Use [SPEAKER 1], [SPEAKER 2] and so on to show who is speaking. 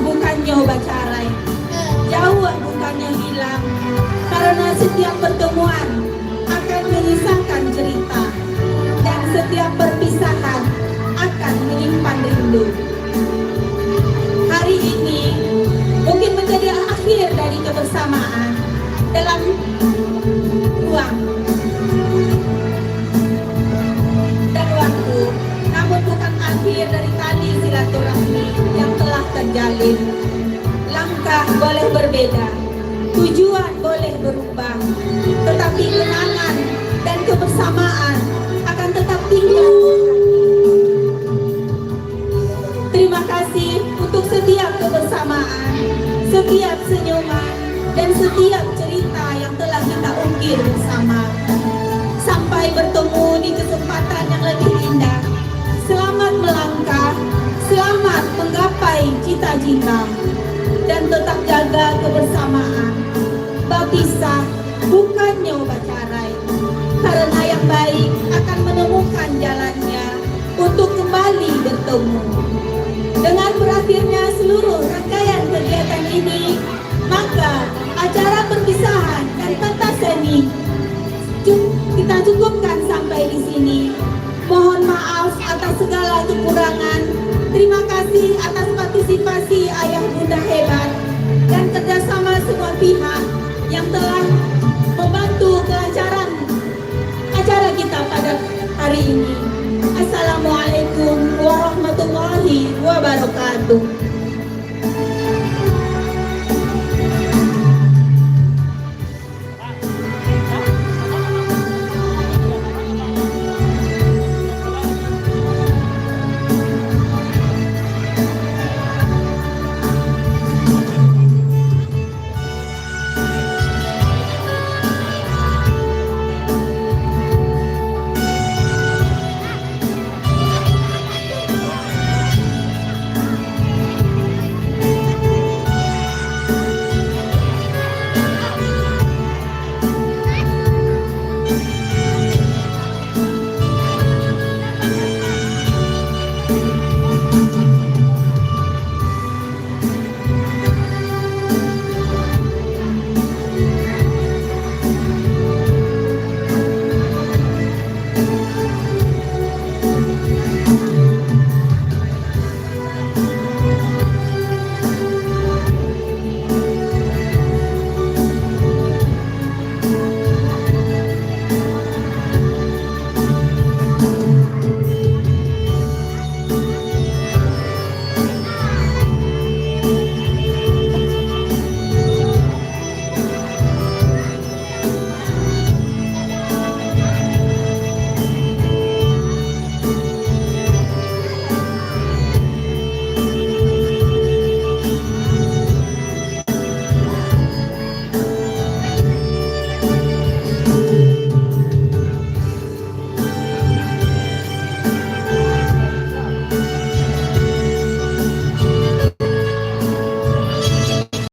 [SPEAKER 1] bukannya bacarai, jauh bukannya hilang. Karena setiap pertemuan akan menyisakan cerita, dan setiap perpisahan akan menyimpan rindu. Hari ini mungkin menjadi akhir dari kebersamaan dalam ruang dan waktu, namun bukan akhir dari tali silaturahmi yang telah terjalin. Langkah boleh berbeda, tujuan boleh berubah, tetapi kenangan dan kebersamaan akan tetap tinggal. Terima kasih untuk setiap kebersamaan, setiap senyuman, dan setiap cerita yang telah kita ukir bersama. Sampai bertemu di kesempatan yang lebih indah. Selamat melangkah, selamat menggapai cita-cita, dan tetap jaga kebersamaan. Bapisah bukannya bacarai, karena yang baik akan menemukan jalannya untuk kembali bertemu. Dengan berakhirnya seluruh rangkaian kegiatan ini, maka acara perpisahan dan pentas seni kita cukupkan sampai di sini. Mohon maaf atas segala kekurangan. Terima kasih atas partisipasi ayah bunda hebat dan kerjasama semua pihak yang telah membantu kelancaran acara kita pada hari ini. Assalamualaikum warahmatullahi wabarakatuh.